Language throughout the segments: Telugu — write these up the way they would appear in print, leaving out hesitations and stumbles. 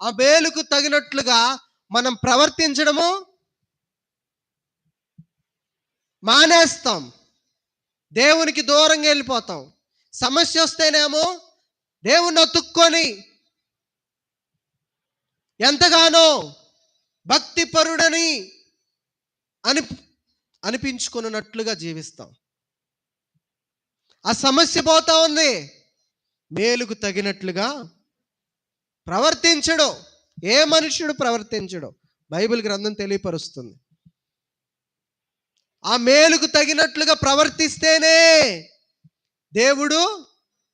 ఆ మేలుకు తగినట్లుగా మనం ప్రవర్తించడము మానేస్తాం. దేవునికి దూరంగా వెళ్ళిపోతాం. సమస్య వస్తేనేమో దేవుణ్ణి అతుక్కొని ఎంతగానో భక్తిపరుడని అని అనిపించుకున్నట్లుగా జీవిస్తాం. ఆ సమస్య పోతా ఉంది, మేలుకు తగినట్లుగా ప్రవర్తించడు. ఏ మనుష్యుడు ప్రవర్తించడు. బైబిల్ గ్రంథం తెలియపరుస్తుంది. ఆ మేలుకు తగినట్లుగా ప్రవర్తిస్తేనే దేవుడు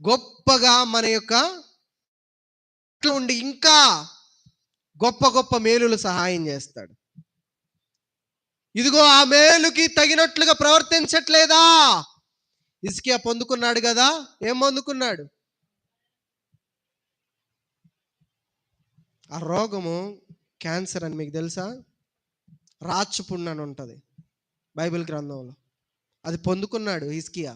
గొప్పగా మన యొక్క ఉండి ఇంకా గొప్ప గొప్ప మేలులు సహాయం చేస్తాడు. ఇదిగో ఆ మేలుకి తగినట్లుగా ప్రవర్తించట్లేదా? హిజ్కియా పొందుకున్నాడు కదా. ఏం పొందుకున్నాడు? ఆ రోగము క్యాన్సర్ అని మీకు తెలుసా? రాచపుండు అని ఉంటుంది బైబిల్ గ్రంథంలో. అది పొందుకున్నాడు హిజ్కియా.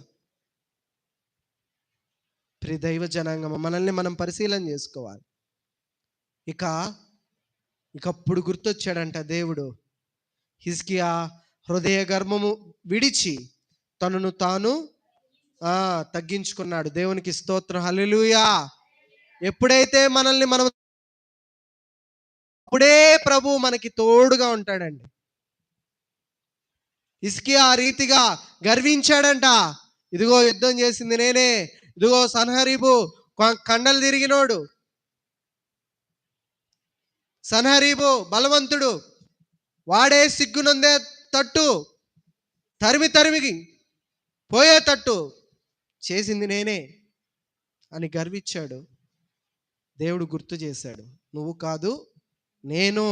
ప్రియ దైవ జనాంగం, మనల్ని మనం పరిశీలన చేసుకోవాలి. ఇకప్పుడు గుర్తొచ్చాడంట దేవుడు. హిజ్కియా హృదయ గర్వము విడిచి తనను తాను తగ్గించుకున్నాడు. దేవునికి స్తోత్రం, హల్లెలూయా. ఎప్పుడైతే మనల్ని మనం, అప్పుడే ప్రభు మనకి తోడుగా ఉంటాడండి. హిజ్కియా ఆ రీతిగా గర్వించాడంట. ఇదిగో యుద్ధం చేసింది నేనే, ఇదిగో సన్హరీబు కండలు తిరిగినోడు, సన్హరీబు బలవంతుడు, వాడే సిగ్గునందే తట్టు తరిమి పోయేటట్టు చేసింది నేనే అని గర్వించాడు. దేవుడు గుర్తు చేశాడు, నువ్వు కాదు నేను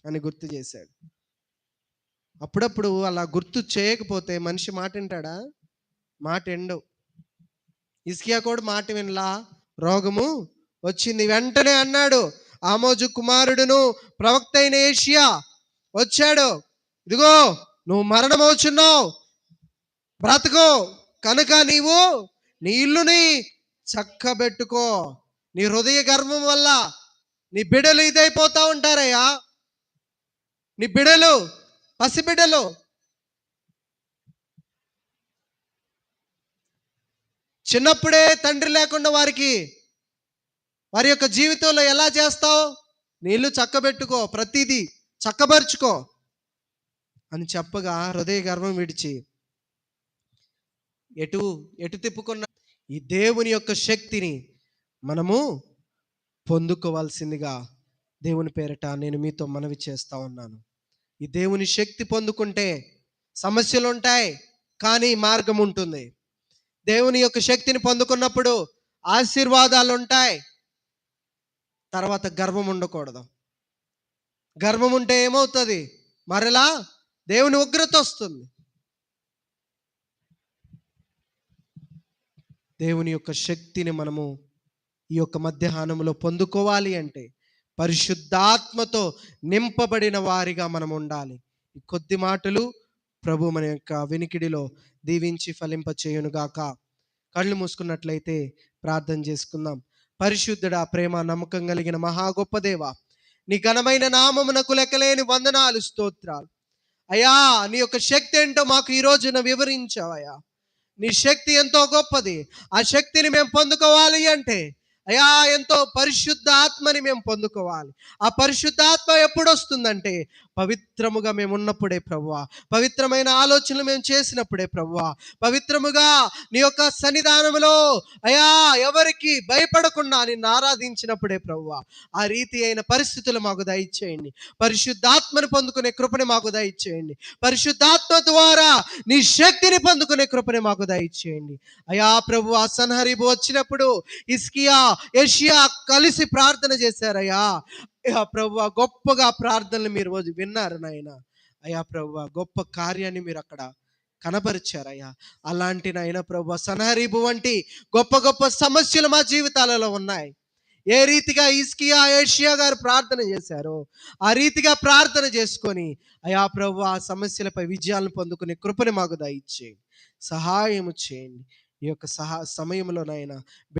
అని గుర్తు చేశాడు. అప్పుడప్పుడు అలా గుర్తు చేయకపోతే మనిషి మాట వింటాడా? మాట ఎండవు. హిజ్కియా కూడా మాట వినలా, రోగము వచ్చింది. వెంటనే అన్నాడు, ఆమోజు కుమారుడును ప్రవక్త అయిన యేషయా వచ్చాడు, ఇదిగో నువ్వు మరణమవుచున్నావు, బ్రతకో కనుక నీవు నీ ఇల్లుని చక్కబెట్టుకో. నీ హృదయ గర్వం వల్ల నీ బిడ్డలు ఇదైపోతా ఉంటారయ్యా. నీ బిడ్డలు, పసిబిడ్డలు చిన్నప్పుడే తండ్రి లేకుండా వారి యొక్క జీవితంలో ఎలా చేస్తావు? నీ ఇల్లు చక్కబెట్టుకో, ప్రతిదీ చక్కబరుచుకో అని చెప్పగా హృదయ గర్వం విడిచి ఎటు తిప్పుకున్న ఈ దేవుని యొక్క శక్తిని మనము పొందుకోవాల్సిందిగా దేవుని పేరట నేను మీతో మనవి చేస్తా ఉన్నాను. ఈ దేవుని శక్తి పొందుకుంటే సమస్యలు ఉంటాయి, కానీ మార్గం ఉంటుంది. దేవుని యొక్క శక్తిని పొందుకున్నప్పుడు ఆశీర్వాదాలు ఉంటాయి. తర్వాత గర్వం ఉండకూడదు. గర్వం ఉంటే ఏమవుతుంది? మరలా దేవుని ఉగ్రత వస్తుంది. దేవుని యొక్క శక్తిని మనము ఈ యొక్క మధ్యాహ్నంలో పొందుకోవాలి అంటే పరిశుద్ధాత్మతో నింపబడిన వారిగా మనం ఉండాలి. ఈ కొద్ది మాటలు ప్రభు మన యొక్క వినికిడిలో దీవించి ఫలింప చేయునుగాక. కళ్ళు మూసుకున్నట్లయితే ప్రార్థన చేసుకుందాం. పరిశుద్ధుడా, ప్రేమ నమ్మకం కలిగిన మహా గొప్ప దేవ, నీ ఘనమైన నామమునకు లెక్కలేని వందనాలు, స్తోత్రాలు అయ్యా. నీ యొక్క శక్తి ఏంటో మాకు ఈ రోజున వివరించావయ్యా. నీ శక్తి ఎంతో గొప్పది. ఆ శక్తిని మేము పొందుకోవాలి అంటే అయ్యా, ఎంతో పరిశుద్ధ ఆత్మని మేము పొందుకోవాలి. ఆ పరిశుద్ధాత్మ ఎప్పుడు వస్తుందంటే పవిత్రముగా మేము ఉన్నప్పుడే ప్రభువా, పవిత్రమైన ఆలోచనలు మేము చేసినప్పుడే ప్రభువా, పవిత్రముగా నీ యొక్క సన్నిధానంలో అయ్యా ఎవరికి భయపడకుండా నిన్ను ఆరాధించినప్పుడే ప్రభువా. ఆ రీతి అయిన పరిస్థితులు మాకు దయచేయండి. పరిశుద్ధాత్మను పొందుకునే కృపని మాకు దయచేయండి. పరిశుద్ధాత్మ ద్వారా నీ శక్తిని పొందుకునే కృపని మాకు దయచేయండి అయ్యా. ప్రభువా, సన్హరీబు వచ్చినప్పుడు హిజ్కియా, యేషయా కలిసి ప్రార్థన చేశారయ్యా. అయ్యా ప్రభువా, గొప్పగా ప్రార్థనలు మీరు రోజు విన్నారు నాయన. అయ్యా ప్రభువా, గొప్ప కార్యాన్ని మీరు అక్కడ కనబరిచారయ్యా. అలాంటి నాయన ప్రభువా, సన్హరీబు వంటి గొప్ప గొప్ప సమస్యలు మా జీవితాలలో ఉన్నాయి. ఏ రీతిగా హిజ్కియా, యేషయా గారు ప్రార్థన చేశారో ఆ రీతిగా ప్రార్థన చేసుకొని అయ్యా ప్రభువా, ఆ సమస్యలపై విజయాలను పొందుకునే కృపని మాకు దయచేయండి, సహాయము చేయండి. ఈ యొక్క సమయంలో నాయన